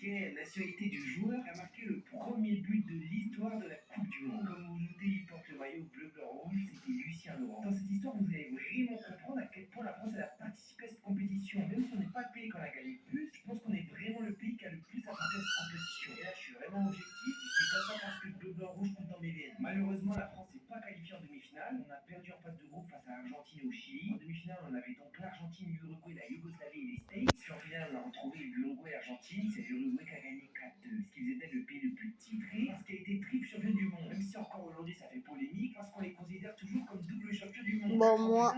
quelle nationalité du joueur a marqué le premier but de l'histoire de la Coupe du Monde? Comme vous vous doutez, il porte le maillot bleu, blanc, rouge, c'était Lucien Laurent. Dans cette histoire, vous allez vraiment comprendre à quel point la France a participé à cette compétition. Même si on n'est pas le pays qu'on a gagné le plus, je pense qu'on est vraiment le pays qui a le plus apporté à cette compétition. Et là, je suis vraiment objectif, je dis pas ça parce que le bleu, blanc, rouge coule dans mes veines. Malheureusement, la France n'est pas qualifiée en demi-finale. On a perdu en phase de groupe face à l'Argentine et au Chili. En demi-finale, on avait donc l'Argentine, l'Uruguay, la Yougoslavie et les States. Puis en finale, on a retrouvé l'Uruguay et l'Argentine. C'est l'Uruguay qui a gagné 4-2, ce qui faisait d'elle le pays le plus titré, parce qu'elle était triple championne du monde. Même si encore aujourd'hui ça fait polémique, parce qu'on les considère toujours comme double champion du monde. Bon,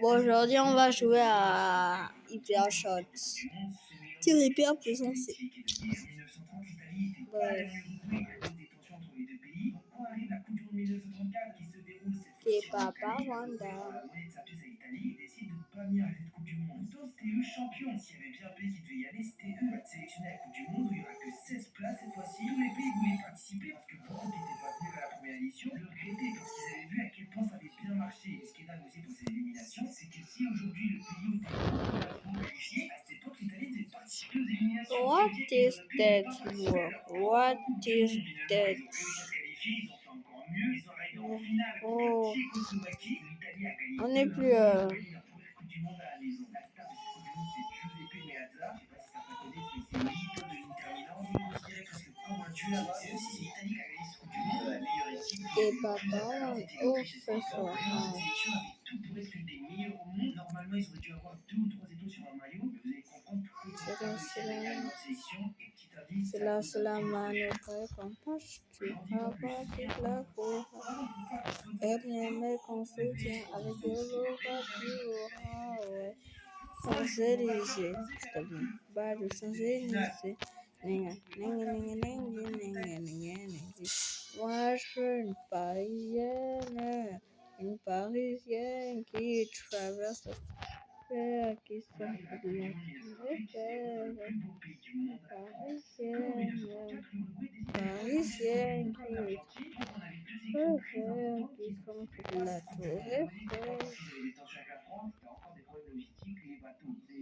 aujourd'hui on va jouer à Hyper Shots. Tir hyper puissant, c'est. Bref. Qui papa Wanda. C'était eux champions. S'il y avait bien un pays qui devait y aller, c'était eux. Sélectionner à la Coupe du Monde où il n'y aura que 16 places cette fois-ci. Tous les pays voulaient participer parce que beaucoup qui n'étaient pas venus à la première édition le regrettaient parce qu'ils avaient vu à quel point ça avait bien marché. Et ce qui est dingue aussi pour ces éliminations, c'est que si aujourd'hui le pays où était qualifié, à cette époque l'Italie devait participer aux éliminations. What is that word? What is that? Ils ont fait encore mieux. Ils ont arrivé en finale contre Tchécoslovaquie. L'Italie a gagné. On n'est plus. La Coupe du Monde à la maison. La star de cette Coupe du Monde, c'est Giuseppe Meazza. Je sais pas si certains connaissent, mais c'est l'icône de l'Inter Milan. Il est considéré presque comme un dieu là-bas. Et aussi, c'est l'Italie qui a gagné cette Coupe du Monde. La meilleure équipe. Et papa, oh, c'est fort. Cette sélection avait tout pour être l'une des meilleures au monde. Normalement, ils auraient dû avoir 2 ou 3 étoiles sur un maillot. Mais vous allez comprendre pourquoi ils ont pas réussi à gagner la sélection. Et petit indice, C'est la manœuvre qu'on passe. Tu vas voir toute la cour. Et bien, mais qu'on soutient avec de l'eau, ouais. Champs-Élysées, s'il te plaît. Bas de Champs-Élysées. Moi, je suis une Parisienne qui traverse le fer, qui sort de la Parisienne, qui sont de la tour Eiffel.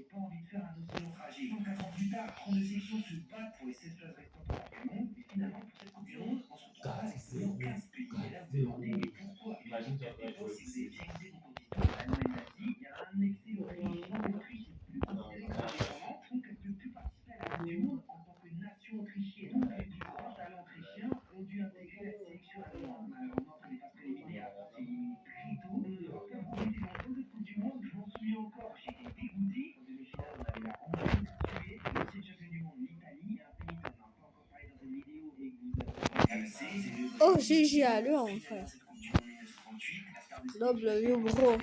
Donc 4 ans plus tard, 32 sélections se battent pour les 16 places restantes en Coupe du Monde. Et finalement, pour cette Coupe du Monde, on se retrouve avec 15 pays. Et là, vous vous demandez, mais pourquoi? Imagine qu'à l'époque, si vous avez bien écouté vos compétitions, l'Allemagne l'a dit, il y a un excès d'Autriche. Donc l'Autriche n'est plus considérée comme indépendante, donc elle ne peut plus participer à la Coupe du Monde en tant que nation autrichienne. Donc les plus grands talents autrichiens ont dû intégrer la sélection allemande. Malheureusement, après les phases préliminaires, on s'est éliminé très tôt. On a encore été dans deux Coupe du Monde, je m'en souviens encore, j'étais dégoûté. En demi-finale, on avait la Hongrie, la Suède, l'ancien champion du monde, l'Italie, et un pays qu'on n'a pas encore parlé dans cette vidéo et que vous avez. Oh, j'y allais en fait. W bro.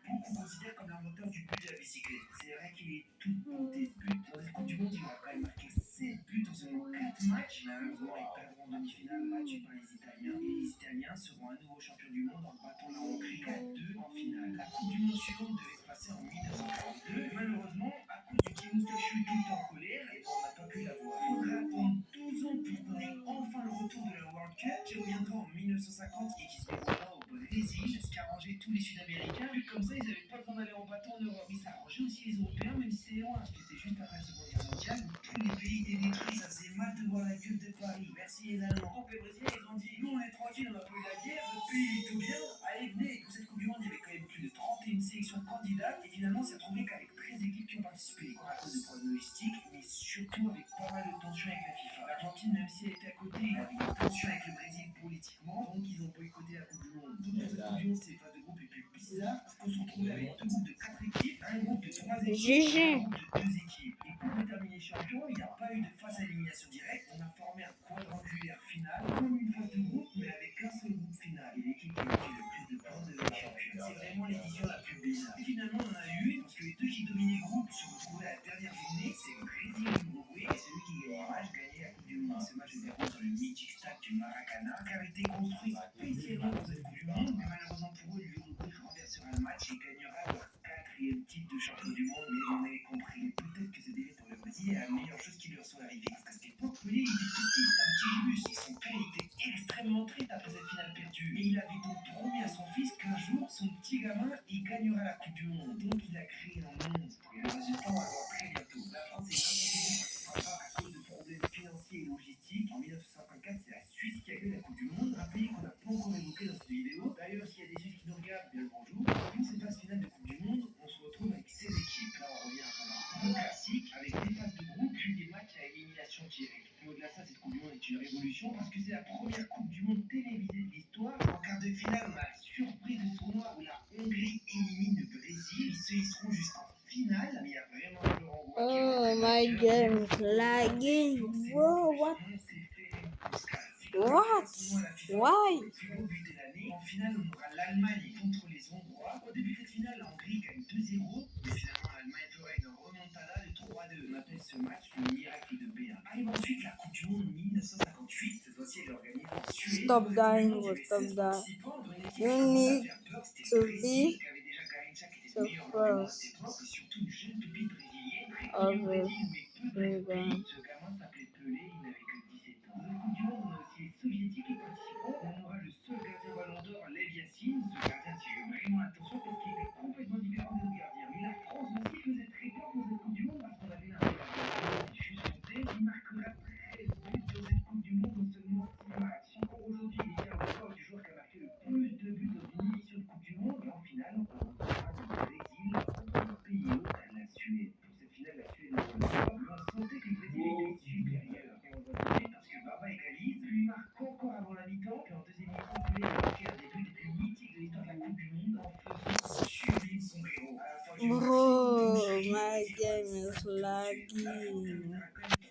Beaucoup considèrent comme l'inventeur du but de la bicyclette. C'est vrai qu'il est tout beauté ce but. Dans cette Coupe du Monde, il a quand même marqué 7 buts en seulement 4 matchs. Malheureusement, ils perdront en demi-finale, battus par les Italiens. Et les Italiens seront à nouveau champions du monde en battant la Hongrie 4-2 en finale. La Coupe du Monde suivante devait se passer en 1942. Malheureusement, à cause du petit moustachu tout le temps en colère, et on n'a pas pu la voir. Il faudra attendre 12 ans pour qu'on ait enfin le retour de la World Cup qui reviendra en 1950 et qui se déroulera au Brésil, ce qui a arrangé tous les Sud-Américains. Vu comme ça, ils n'avaient pas besoin d'aller en bateau en Europe. Mais ça a arrangé aussi les Européens, même si c'est loin, parce que c'est juste après la Seconde Guerre mondiale où tous les pays étaient détruits. Ça faisait mal de voir la gueule de Paris. Merci les Allemands. Donc les Brésiliens, ils ont dit, nous on est tranquille, on a pas eu la guerre, le pays est tout bien, allez venez. Pour cette Coupe du Monde, il y avait quand même plus de 31 sélections candidates. Et finalement, c'est retrouvé qu'avec 13 équipes qui ont participé. À cause de problèmes logistiques, mais surtout avec pas mal de tensions avec la FIFA. L'Argentine, même si elle était à côté, avait une tension avec le Brésil politiquement, donc ils ont boycotté la Coupe du Monde. Donc cette Coupe du Monde, c'est les phases de groupe et puis bizarre, parce qu'on se retrouvait avec deux groupes de 4 équipes, un groupe de 3 équipes, et un groupe de 2 équipes. Et pour déterminer champion, il n'y a pas eu de phase à élimination directe, on a formé un quadrangulaire final, comme une phase de groupe, mais avec un seul groupe final. Et l'équipe qui a eu le plus de points devient champion. C'est vraiment l'édition la plus bizarre. Et finalement, on en a eu une, parce que les deux qui dominaient le groupe se retrouvaient à la dernière journée, c'est le Brésil et l'Uruguay, et celui qui gagnait le match gagnait la Coupe du Monde. Ce match se déroule dans le mythique stade du Maracana, qui avait été construit spécialement pour cette Coupe du Monde, mais malheureusement pour eux, l'Uruguay renversera le match et gagnera leur 4e titre de champion du monde, mais vous avez compris. Peut-être que cette défaite pour le Brésil est la meilleure chose qui leur soit arrivée, parce qu'à cette époque, Pelé, il était petit, c'était un petit bus, et son père était extrêmement triste après cette finale perdue. Et il avait donc promis à son fils qu'un jour, son petit gamin, il gagnera la Coupe du Monde. Donc il a créé un monstre. Et le résultat, on va le voir très bientôt. La France est classique avec des phases de groupe puis des matchs à élimination directe. Mais au-delà de ça, cette Coupe du Monde est une révolution parce que c'est la première Coupe du Monde télévisée de l'histoire. En quart de finale, on a la surprise de ce tournoi où la Hongrie élimine le Brésil. Ils se hisseront jusqu'en finale, mais il y a vraiment le renvoi qui est Oh my game is lagging. Whoa, what? What? Why? En finale, on aura l'Allemagne contre les Hongrois. Au début de cette finale, la Hongrie gagne 2-0, mais finalement l'Allemagne fera une remontada de 3-2. On appelle ce match le miracle de Béa. Arrive ensuite la Coupe du Monde 1958. Cette fois-ci, elle est organisée en Suède. Stop dying, bro. Stop dying. You need to be surprised of the freedom. Ce gamin s'appelait Pelé, il n'avait que 17 ans. Dans la Coupe du Monde, on a aussi les soviétiques qui participeront. On aura le seul gardien ballon d'or, Lev Yassin. Ce gardien tirait vraiment attention parce qu'il était complètement différent des autres gardiens. Mais la France aussi faisait très peur pour cette Coupe du Monde parce qu'on avait un gardien juste compté. Il marquera 13 buts dans cette Coupe du Monde en seulement 6 matchs. Encore aujourd'hui, il est le record du joueur qui a marqué le plus de buts dans une édition de Coupe du Monde. Et en finale, on rencontrera le Brésil contre un pays hôte, la Suède. Pour cette finale, la Suède est on sentait que le Brésil était supérieur. Et on va donner parce que Baba égalise, puis il marque encore avant la mi-temps. Puis en deuxième mi-temps, Pelé a marqué un des buts les plus mythiques de l'histoire de la Coupe du Monde en faisant sublime son héros. À la fin du match, Bro, my game is lagging.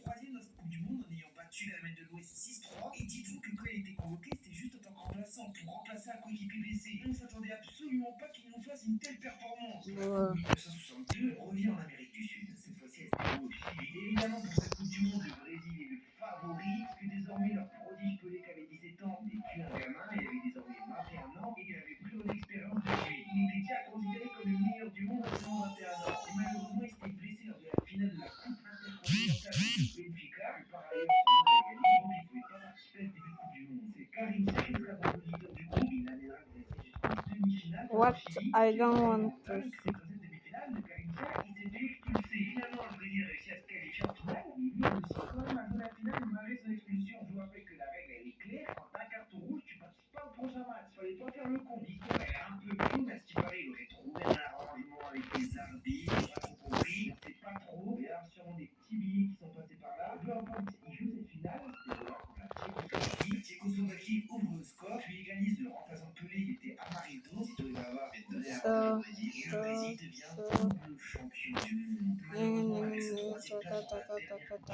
troisième dans cette Coupe du Monde en ayant battu l'Allemagne de l'Ouest 6-3. Et dites-vous que quand il était convoqué, c'était juste en tant que remplaçant pour remplacer un coéquipier blessé. Et on s'attendait absolument pas qu'il nous fasse une telle performance. En 1962, on revient en Amérique du Sud. Cette fois-ci, c'était au Chili. Et évidemment, pour cette Coupe du Monde, le Brésil est le favori, parce que désormais, leur prodige Pelé, qui avait 17 ans, n'est plus un gamin. Il avait désormais 21 ans et il avait plus d'expérience depuis. Il était déjà considéré comme le meilleur du monde à seulement 21 ans. Et malheureusement, il s'était blessé lors de la finale de la Coupe intercontinentale contre Benfica. Et par ailleurs, son jeu a gagné, donc il ne pouvait pas participer à ce début de Coupe du Monde. C'est Karim Sachet qui sera le leader du groupe. Il amènera le Brésil jusqu'en demi-finale. What? I don't want to. Cette demi-finale de Karim Sachet, il s'était expulsé. Finalement, le Brésil a réussi à se qualifier en finale. Mais lui aussi, quand même, avant la finale, malgré son expulsion, je vous rappelle que la règle, elle est claire. Quand t'as un carton rouge, tu participes pas au prochain match. Fallait pas faire le con. L'histoire, elle est un peu floue, mais à ce qui paraît, il aurait trouvé un arrangement avec les arbitres. J'ai pas trop compris. On sait pas trop. Il y a sûrement des petits billets qui sont passés par là. Peu importe, il joue cette finale. C'était contre la Tchécoslovaquie. Tchécoslovaquie ouvre le score, puis égalise le remplaçant de Pelé, il était Amarildo. Si tu devais avoir donné à le Brésil. Et le Brésil devient double champion du monde. Malheureusement, avec cette troisième place dans la dernière Coupe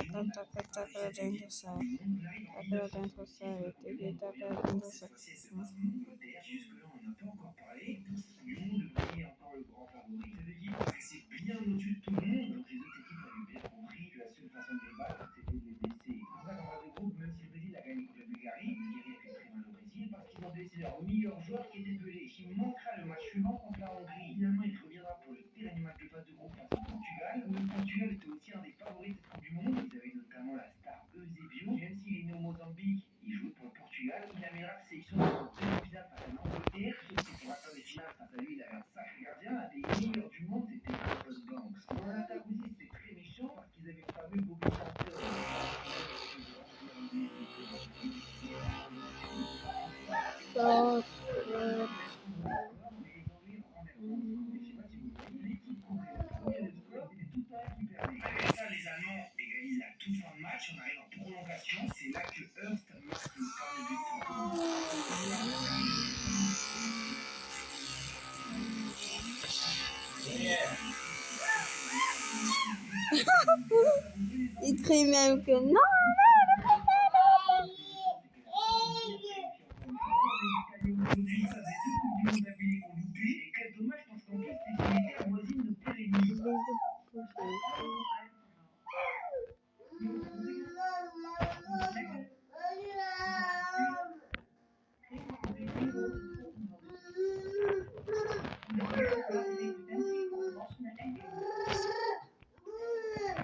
du Monde, cette fois-ci, elle se passe en Angleterre. Jusque-là, on n'en a pas encore parlé. Pour cette Coupe du Monde, le Brésil est encore le grand favori. Ça veut dire qu'il paraissait bien au-dessus de tout le monde. Donc les autres équipes avaient bien compris que la seule façon de les battre, c'était de les blesser. C'est pour ça qu'en phase de groupe, même si le Brésil a gagné contre la Bulgarie a fait très mal au Brésil parce qu'ils ont blessé leur meilleur joueur qui était Pelé. Il manquera le match suivant contre la Hongrie. Finalement, il reviendra pour le dernier match de phase de groupe face au Portugal. Le Portugal était aussi un des favoris de cette Coupe du Monde. Ils avaient notamment la star Eusebio. Même s'il est né au Mozambique, il jouait pour le Portugal. Il amènera la sélection en demi-finale face à l'Angleterre. Sauf que pour atteindre les finales face à lui, il avait un sacré gardien. Un des meilleurs du monde, c'était Carlos Banks. Dans l'attaque aussi, c'était très méchant parce qu'ils avaient le fameux Bobby Charlton. So Les Allemands égalisent à toute fin de match, on arrive en prolongation, c'est là que Hurst marque le fameux but fantôme. il crie même que non. Aujourd'hui, ça faisait 2 Coupes du Monde